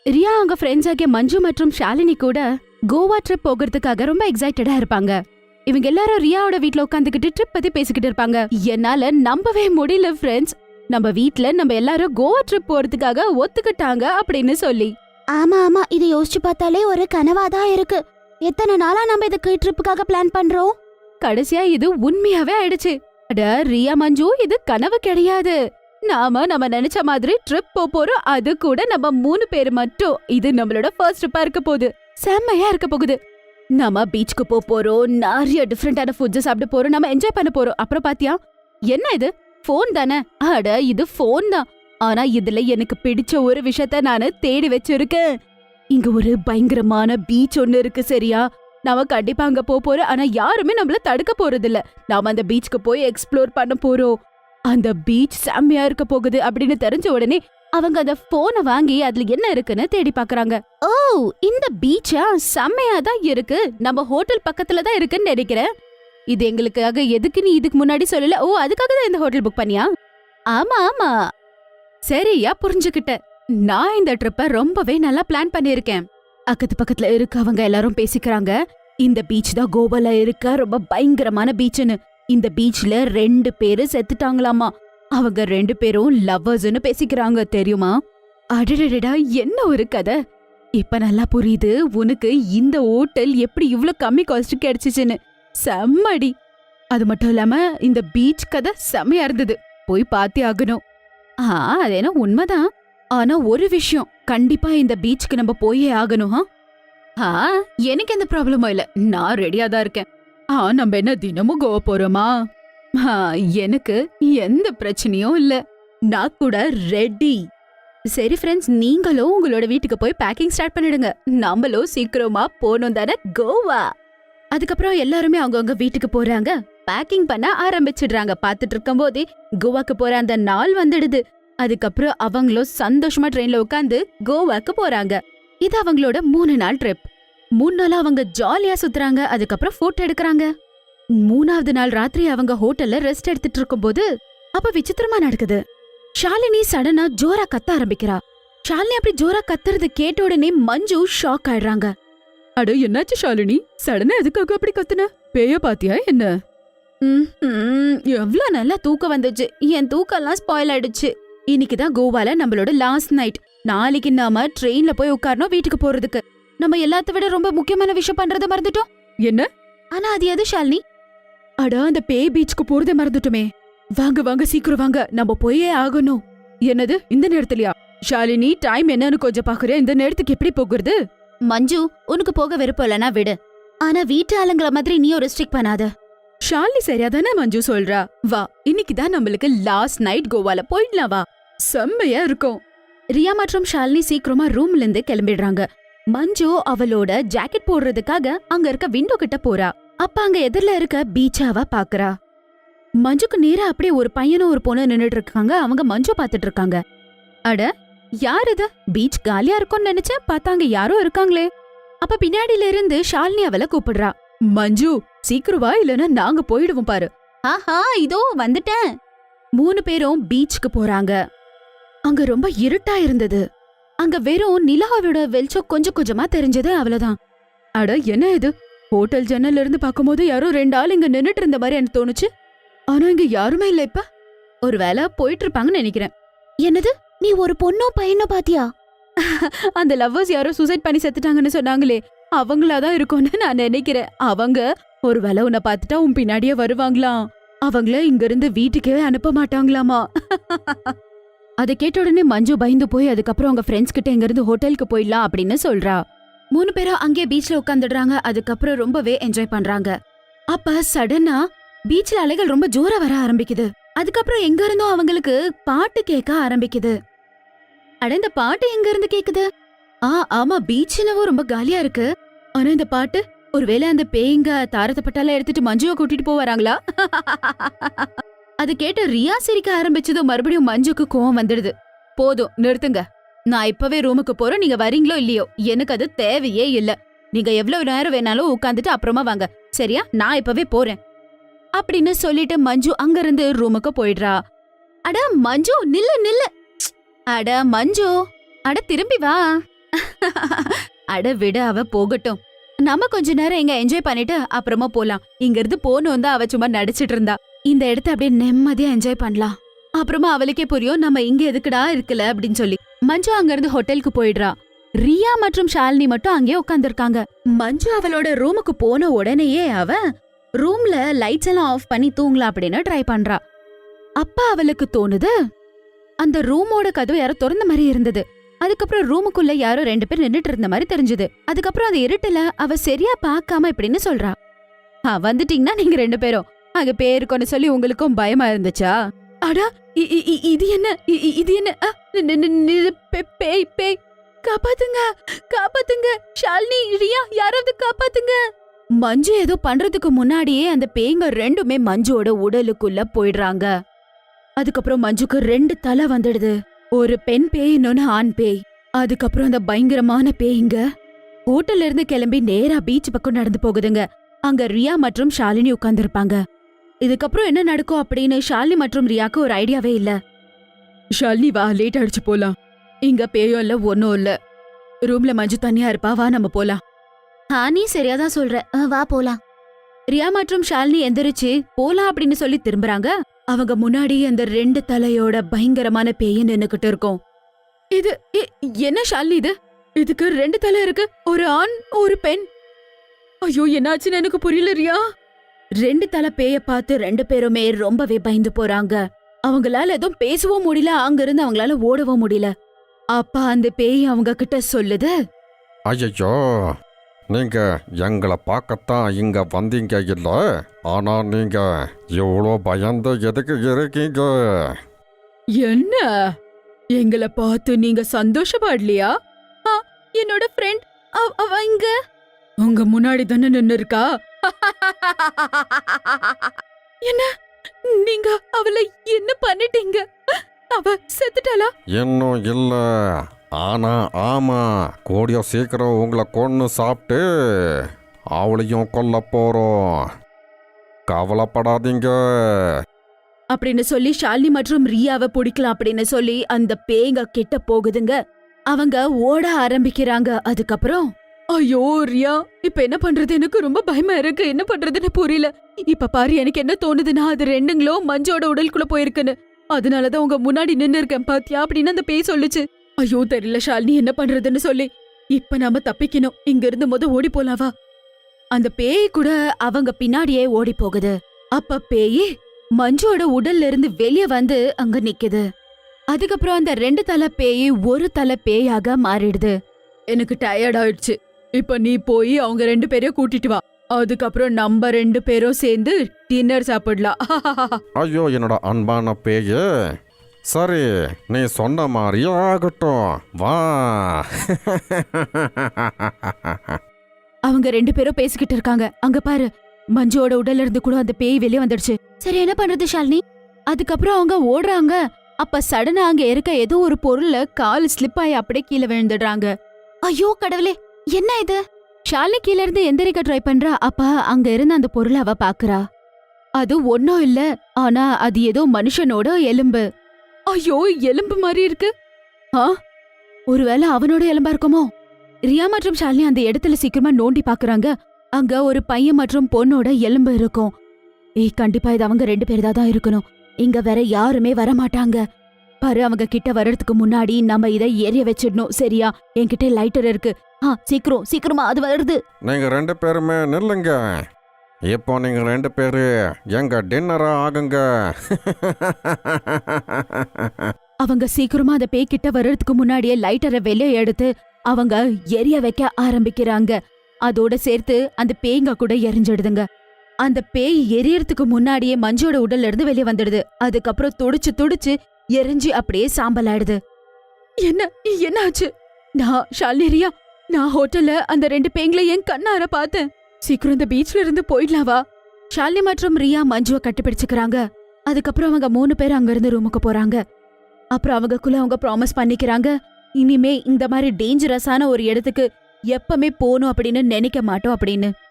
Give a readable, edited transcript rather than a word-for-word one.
ரியா அவங்க ஃப்ரெண்ட்ஸ் ஆகிய மஞ்சு மற்றும் ஷாலினி கூட கோவா ட்ரிப் போகிறதுக்காக ரொம்ப எக்ஸைட்டடா இருப்பாங்க. இவங்க எல்லாரும் ரியாவோட வீட்ல உட்காந்துக்கிட்டு ட்ரிப் பத்தி பேசிக்கிட்டு இருப்பாங்க. என்னால நம்பவே முடியல ஃப்ரெண்ட்ஸ், நம்ம வீட்ல நம்ம எல்லாரும் கோவா ட்ரிப் போறதுக்காக ஒத்துக்கிட்டாங்க அப்படின்னு சொல்லி. ஆமா ஆமா, இது யோசிச்சு பார்த்தாலே ஒரு கனவாதான் இருக்கு. எத்தனை நாளா நம்ம இதுக்கு ட்ரிப்புக்காக பிளான் பண்றோம். கடைசியா இது உண்மையாவே ஆயிடுச்சு. அட ரியா மஞ்சு, இது கனவு கிடையாது. நம்ம நினைச்ச மாதிரி ட்ரிப் போறோம். அது கூட நம்ம 3 பேர் மட்டும். இது நம்மளோட ஃபர்ஸ்ட் ட்ரிப்பா இருக்க போகுது. செம்மையா இருக்க போகுது. நம்ம பீச்சுக்கு போறோம், நிறைய டிஃபரெண்டான ஃபுட்ஸ் சாப்பிட போறோம், நம்ம என்ஜாய் பண்ண போறோம். அப்புறம் பாத்தியா, என்ன இது போன் தானே? அட இது போன் தான். ஆனா இதுல எனக்கு பிடிச்ச ஒரு விஷயத்த நானு தேடி வச்சிருக்கேன். இங்க ஒரு பயங்கரமான பீச் ஒண்ணு இருக்கு, சரியா? நாம கண்டிப்பா அங்க போறோம். ஆனா யாருமே நம்மள தடுக்க போறது இல்ல. நாம அந்த பீச்சுக்கு போய் எக்ஸ்ப்ளோர் பண்ண போறோம். அந்த பீச் செம்மையா இருக்க போகுது அப்படின்னு தெரிஞ்ச உடனே அவங்க அந்த போனை வாங்கி அதுல என்ன இருக்குன்னு தேடி பாக்குறாங்க. ஓ, இந்த பீச்சா செம்மையா தான் இருக்கு. நம்ம ஹோட்டல் பக்கத்துல தான் இருக்குன்னு நினைக்கிறேன். இது எங்களுக்காக எதுக்கு நீ இதுக்கு முன்னாடி சொல்லல? ஓ, அதுக்காக தான் இந்த ஹோட்டல் புக் பண்ணியா? ஆமா ஆமா, சரியா புரிஞ்சுக்கிட்ட. நான் இந்த ட்ரிப்ப ரொம்பவே நல்லா பிளான் பண்ணிருக்கேன். அக்கத்து பக்கத்துல இருக்கவங்க எல்லாரும் பேசிக்கிறாங்க, இந்த பீச் தான் கோவால இருக்க ரொம்ப பயங்கரமான பீச்னு. இந்த பீச்ல 2 பேரு செத்துட்டாங்களாமா. அவங்க 2 பேரும் லவ்வர்ஸ்னு பேசிக்கிறாங்க, தெரியுமா? அடடடா, என்ன ஒரு கதை! இப்ப நல்லா புரியுது உனக்கு இந்த ஹோட்டல் எப்படி இவ்ளோ கம்மி காஸ்ட் கிடைச்சிச்சுன்னு. செம்மடி! அது மட்டும் இல்லாம இந்த பீச் கதை செம்மையா இருந்தது. போய் பாத்தே ஆகணும். அது என்ன உண்மைதான். ஆனா ஒரு விஷயம், கண்டிப்பா இந்த பீச்சுக்கு நம்ம போயே ஆகணும். எனக்கு எந்த ப்ராப்ளமும் இல்ல, நான் ரெடியா தான் இருக்கேன். நம்ம என்ன தினமும் கோவா போறோமா? எனக்கு எந்த பிரச்சனையும் இல்ல, நான் கூட ரெடி. சரி ஃப்ரெண்ட்ஸ், நீங்களும் உங்களோட வீட்டுக்கு போய் பேக்கிங் ஸ்டார்ட் பண்ணிடுங்க. நம்மளும் சீக்கிரமா போனோம் தானே கோவா. அதுக்கப்புறம் எல்லாருமே அவங்கவுங்க வீட்டுக்கு போறாங்க, பேக்கிங் பண்ண ஆரம்பிச்சிடுறாங்க. பாத்துட்டு இருக்கும் போதே கோவாக்கு போற அந்த நாள் வந்துடுது. அதுக்கப்புறம் அவங்களும் சந்தோஷமா ட்ரெயின்ல உட்காந்து கோவாக்கு போறாங்க. இது அவங்களோட 3 நாள் ட்ரிப். 3 நாளா அவங்க ஜாலியா சுத்துறாங்க. அதுக்கப்புறம் போட்டோ எடுக்கறாங்க. 3வது நாள் ராத்திரி அவங்க ஹோட்டல்ல ரெஸ்ட் எடுத்துட்டு இருக்கும்போது அப்ப விசித்திரமா நடக்குது. ஷாலினி சடனா ஜோரா கத்த ஆரம்பிக்கிறா. ஷாலினி அப்படி ஜோரா கத்துறது கேட்ட உடனே மஞ்சு ஷாக் ஆயிடுறாங்க. அட, என்னாச்சு ஷாலினி? சடனா எதுக்காக அப்படி கத்துன? பேய பாத்தியா என்ன? எவ்வளவு நல்லா தூக்கம் வந்துச்சு. என் தூக்கம்லாம் ஸ்பாயில் ஆயிடுச்சு. இன்னைக்குதான் கோவால நம்மளோட லாஸ்ட் நைட். நாளைக்கு நாம ட்ரெயின்ல போய் உட்காரணும் வீட்டுக்கு போறதுக்கு. நம்ம எல்லாத்த விட ரொம்ப முக்கியமான விஷயம் பண்றத மறந்துட்டோம். என்ன? ஆனா அது எது ஷாலினி? அட, அந்த பேய் பீச்சுக்கு போறதை மறந்துட்டோமே. வாங்க வாங்க, சீக்கிரம் வாங்க, நம்ம போயே ஆகணும். என்னது இந்த நேரத்துலயா? ஷாலினி, டைம் என்னன்னு கொஞ்சம் பாக்குறேன். இந்த நேரத்துக்கு எப்படி போகுறது? மஞ்சு, உனக்கு போக விருப்பம் இல்லனா விடு. ஆனா வீட்டு ஆளுங்கள மாதிரி நீயும் ரெஸ்ட்ரிக்ட் பண்ணாத. ஷாலினி சரியாதானே மஞ்சு சொல்றா. வா, இன்னைக்குதான் நம்மளுக்கு லாஸ்ட் நைட் கோவால போயிடலாம். வா, செம்மையா இருக்கும். ரியா மற்றும் ஷாலினி சீக்கிரமா ரூம்ல இருந்து கிளம்பிடுறாங்க. மஞ்சு அவளோட ஜாக்கெட் போடுறதுக்காக அங்க இருக்க விண்டோ கிட்ட போறா. அப்ப அங்க எதிரில இருக்க பீச்சாவ பாக்குறா. மஞ்சுக்கு நேரா அப்படியே ஒரு பையனும் ஒரு பொண்ணு நின்னுட்டு இருக்காங்க. அவங்க மஞ்சு பாத்துட்டு இருக்காங்க. அட, யார் இது? பீச் காலியா இருக்கும்னு நினைச்சா பார்த்தாங்க யாரோ இருக்காங்களே. அப்ப பின்னாடில இருந்து ஷாலினி அவளை கூப்பிடுறா. மஞ்சு, சீக்கிரம் வா, இல்லனா நாங்க போயிடுவோம் பாரு. ஆஹா, இதோ வந்துட்டேன். 3 பேரும் பீச்சுக்கு போறாங்க. அங்க ரொம்ப இருட்டா இருந்தது. அங்க வெறும் நிலாவோட வெளிச்சம் கொஞ்சம் கொஞ்சமா தெரிஞ்சது, அவ்வளவுதான். அட, என்ன இது? ஹோட்டல் ஜன்னல்ல இருந்து பாக்கும்போது யாரோ 2 ஆள் இங்க நின்னுட்டு இருந்த மாதிரி எனக்கு தோணுச்சு. ஆனா இங்க யாருமே இல்ல. இப்ப ஒருவேளை போயிட்டு இருப்பாங்கன்னு நினைக்கிறேன். என்னது, நீ ஒரு பொண்ணும் பையனும் பாத்தியா? அந்த லவ்வர்ஸ் யாரோ சூசைட் பண்ணி செத்துட்டாங்கன்னு சொன்னாங்களே, அவங்களாதான் இருக்கும்னு நான் நினைக்கிறேன். அவங்க ஒருவேளை உன்னை பாத்துட்டா உன் பின்னாடியே வருவாங்களாம். அவங்கள இங்க இருந்து வீட்டுக்கே அனுப்ப மாட்டாங்களாமா. அதை கேட்ட உடனே மஞ்சு பயந்து போய் அதுக்கப்புறம் அவங்க ஃப்ரெண்ட்ஸ் கிட்ட இங்க இருந்து ஹோட்டலுக்கு போயிடலாம் அப்படின்னு சொல்றா. 3 பேரும் அங்கே பீச்ல உட்காந்துடுறாங்க. அதுக்கப்புறம் ரொம்பவே என்ஜாய் பண்றாங்க. அப்ப சடனா பீச்ல அலைகள் ரொம்ப ஜோரா வர ஆரம்பிக்குது. அதுக்கப்புறம் எங்க இருந்தோ அவங்களுக்கு பாட்டு கேட்க ஆரம்பிக்குது. அட, இந்த பாட்டு எங்க இருந்து கேக்குது? ஆமா, பீச்னவோ ரொம்ப காலியா இருக்கு. ஆனா இந்த பாட்டு, ஒருவேளை அந்த பேய்ங்க தாரத்தப்பட்டால எடுத்துட்டு மஞ்சுவை கூட்டிட்டு போவாராங்களா? அது கேட்டு ரியா சிரிக்க ஆரம்பிச்சதும் மறுபடியும் மஞ்சுக்கு கோவம் வந்துடுது. போதும், நிறுத்துங்க. நான் இப்பவே ரூமுக்கு போறேன். நீங்க வரீங்களோ இல்லையோ, எனக்கு அது தேவையே இல்ல. நீங்க எவ்வளவு நேரம் வேணாலும் உட்காந்துட்டு அப்புறமா வாங்க, சரியா? நான் இப்பவே போறேன் அப்படின்னு சொல்லிட்டு மஞ்சு அங்கிருந்து ரூமுக்கு போயிடுறா. அட மஞ்சு, நில்லு நில்லு. அட மஞ்சு, அட திரும்பி வா. அட விட, அவ போகட்டும். நம்ம கொஞ்ச நேரம் இங்க என்ஜாய் பண்ணிட்டு அப்புறமா போலாம். இங்க இருந்து போகணும் தான் அவ சும்மா நடிச்சிட்டு இருந்தா. இந்த இடத்த அப்படியே நிம்மதியா என்ஜாய் பண்ணலாம். அப்புறமா அவளுக்கே புரியும் நம்ம இங்க எதுக்குடா இருக்கல அப்படின்னு சொல்லி. மஞ்சு அங்க இருந்து ஹோட்டலுக்கு போயிடுறா. ரியா மற்றும் ஷாலினி மட்டும் அங்கே உட்கார்ந்திருக்காங்க. மஞ்சு அவளோட ரூமுக்கு போன உடனேயே அவ ரூம்ல லைட்ஸ் எல்லாம் ஆஃப் பண்ணி தூங்கலாம் அப்படின்னு ட்ரை பண்றா. அப்ப அவளுக்கு தோணுது, அந்த ரூமோட கதவு யாரோ திறந்த மாதிரி இருந்தது. அதுக்கப்புறம் ரூமுக்குள்ள யாரோ 2 பேர் நின்னுட்டு இருந்த மாதிரி தெரிஞ்சது. அதுக்கப்புறம் அந்த இருட்டுல அவ சரியா பார்க்காம இப்படின்னு சொல்றா, வந்துட்டீங்கன்னா நீங்க 2 பேரும் அங்க பேருக்கொன்னு சொல்லி உங்களுக்கும் பயமா இருந்துச்சா? அடா, இது என்ன இது என்ன? பேய் பேய், காப்பாத்துங்க காப்பாத்துங்க, ஷாலினி, ரியா, யாராவது காப்பாத்துங்க. மஞ்சு ஏதோ பண்றதுக்கு முன்னாடியே அந்த பேய்ங்க 2மே மஞ்சுவோட உடலுக்குள்ள போயிடுறாங்க. அதுக்கப்புறம் மஞ்சுக்கு 2 தலை வந்துடுது. ஒரு பெண் பேய், இன்னொன்னு ஆண் பேய். அதுக்கப்புறம் அந்த பயங்கரமான பேய்ங்க ஹோட்டல்ல இருந்து கிளம்பி நேரா பீச் பக்கம் நடந்து போகுதுங்க. அங்க ரியா மற்றும் ஷாலினி உட்கார்ந்துருப்பாங்க. இதுக்கப்புறம் என்ன நடக்கும் அப்படின்னு ஷாலினி மற்றும் ரியாக்கு ஒரு ஐடியாவே இல்ல. ஷாலினி வா, லேட் ஆயிடுச்சு போலாம். இங்க பேயும் இல்ல ஒன்னும் இல்ல. ரூம்ல மஞ்சு தனியா இருப்பா, வா நம்ம போலாம். நீ சரியாதான் சொல்ற, வா போலாம். ரியா மற்றும் ஷாலினி எந்திரிச்சு போலாம் அப்படின்னு சொல்லி திரும்புறாங்க. அவங்க முன்னாடி அந்த 2 தலையோட பயங்கரமான பேய் நின்னுக்கிட்டு இருக்கும். இது என்ன ஷாலினி, இதுக்கு 2 தலை இருக்கு, ஒரு ஆண் ஒரு பெண். ஐயோ, என்னாச்சுன்னு எனக்கு புரியல ரியா. 2 தலை பேய பார்த்து 2 பேருமே ரொம்பவே பயந்து போறாங்க. அவங்களால எதுவும் பேசவும் முடியல, அங்கிருந்து அவங்களால ஓடவும் முடியல. அப்ப அந்த பேய் அவங்க கிட்ட சொல்லுது, ஐயோ, நீங்க எங்களை பார்க்கத்தான் இங்க வந்தீங்க இல்ல, ஆனா நீங்க இவ்வளோ பயந்து எதுக்கு இருக்கீங்க? என்ன எங்களை பார்த்து நீங்க சந்தோஷப்படலையா? என்னோட ஃப்ரெண்ட் அவ இங்க உங்க முன்னாடி தானே நின்னு இருக்கா. என்ன நீங்க அவளை என்ன பண்ணிட்டீங்க? அவ செத்துட்டாளா? இன்னும் இல்ல, ஆனா ஆமா, கூடிய சீக்கிரம் உங்களை கொன்னு சாப்பிட்டு அவளையும் கொல்ல போறோம், கவலைப்படாதீங்க அப்படின்னு சொல்லி ஷாலினி மற்றும் ரியாவை பிடிக்கலாம் அப்படின்னு சொல்லி அந்த பேய்ங்க கிட்ட போகுதுங்க. அவங்க ஓட ஆரம்பிக்கிறாங்க. அதுக்கப்புறம் ஐயோ ரியா, இப்ப என்ன பண்றது? எனக்கு ரொம்ப பயமா இருக்கு, என்ன பண்றதுன்னு புரியல. இப்ப பாரு, எனக்கு என்ன தோணுதுன்னா அது 2ங்களும் மஞ்சோட உடலுக்குள்ள போயிருக்குன்னு. அதனாலதான் உங்க முன்னாடி நின்னு இருக்கேன் பாத்தியா அப்படின்னு அந்த பேய் சொல்லுச்சு. ஐயோ தெரியல ஷாலினி, என்ன பண்றதுன்னு சொல்லி. இப்ப நாம தப்பிக்கணும், இங்க இருந்து ஓடி போலாவா. அந்த பேய் கூட அவங்க பின்னாடியே ஓடி போகுது. அப்ப பேய் மஞ்சோட உடல்ல இருந்து வெளியே வந்து அங்க நிக்குது. அதுக்கப்புறம் அந்த 2 தலை பேய் ஒரு தலை பேயாக மாறிடுது. எனக்கு டயர்ட் ஆயிடுச்சு, இப்ப நீ போய் அவங்க 2 பேரையும் கூட்டிட்டு வா. அதுக்கப்புறம் நம்ம 2 பேரும் சேர்ந்து டின்னர் சாப்பிடலாம். ஐயோ என்னோட அன்பான பேயே, சரி நீ சொன்ன மாதிரியே ஆகட்டும், வா. அவங்க 2 பேரும் பேசிக்கிட்டு இருக்காங்க. அங்க பாரு, மஞ்சுவோட உடல்ல இருந்து கூட அந்த பேய் வெளியே வந்துடுச்சு. சரி, என்ன பண்றது ஷாலினி? அதுக்கப்புறம் அவங்க ஓடுறாங்க. அப்ப சடனா அங்க இருக்க ஏதோ ஒரு பொருள்ல கால் ஸ்லிப் ஆகி அப்படியே கீழே விழுந்துடுறாங்க. ஐயோ கடவுளே, என்ன இது? ஷாலினி கீழ இருந்து எந்திரிக்க ட்ரை பண்றா. அப்ப அங்க இருந்த அந்த பொருளை அவ பாக்குறா. அது ஒன்னும் இல்ல, ஆனா அது ஏதோ மனுஷனோட எலும்பு. ஐயோ, எலும்பு மாதிரி இருக்கு. ஒருவேளை அவனோட எலும்பா இருக்குமோ? ரியா மற்றும் ஷாலினி அந்த இடத்துல சீக்கிரமா நோண்டி பாக்குறாங்க. அங்க ஒரு பையன் மற்றும் பொண்ணோட எலும்பு இருக்கும். கண்டிப்பா இது அவங்க 2 பேர் தான் இருக்கணும். இங்க வேற யாருமே வரமாட்டாங்க. பாரு, அவங்க கிட்ட வர்றதுக்கு முன்னாடி நம்ம இதை எரிய வச்சிடணும், சரியா? என்கிட்ட லைட்டர் இருக்கு. சீக்கிரமா அது வருது. நீங்க 2 பேருமே நில்லுங்க. இப்போ நீங்க 2 பேரு எங்க டின்னரா ஆகுங்க. அவங்க சீக்கிரமா அந்த பேய் கிட்ட வர்றதுக்கு முன்னாடியே லைட்டரை வெளியே எடுத்து அவங்க எரிய வைக்க ஆரம்பிக்கிறாங்க. அதோட சேர்த்து அந்த பேய்ங்க கூட எரிஞ்சிடுதுங்க. அந்த பேய் எரியறதுக்கு முன்னாடியே மஞ்சோட உடல்ல இருந்து வெளியே வந்துடுது. அதுக்கப்புறம் துடிச்சு எரிஞ்சு அப்படியே சாம்பல் ஆயிடுது. என்ன ஆச்சு? நான் ஷாலினி, ரியா, நான் ஹோட்டல்ல அந்த 2 பேய்களை என் கண்ணார பார்த்தேன். சீக்கிரம் இந்த பீச்ல இருந்து போயிடலாவா? ஷாலினி மற்றும் ரியா மஞ்சுவை கட்டிப்பிடிச்சுக்கிறாங்க. அதுக்கப்புறம் அவங்க 3 பேர் அங்க இருந்து ரூமுக்கு போறாங்க. அப்புறம் அவங்கக்குள்ள அவங்க ப்ராமிஸ் பண்ணிக்கிறாங்க, இனிமே இந்த மாதிரி டேஞ்சரஸான ஒரு இடத்துக்கு எப்பவுமே போகணும் அப்படின்னு நினைக்க மாட்டோம் அப்படின்னு.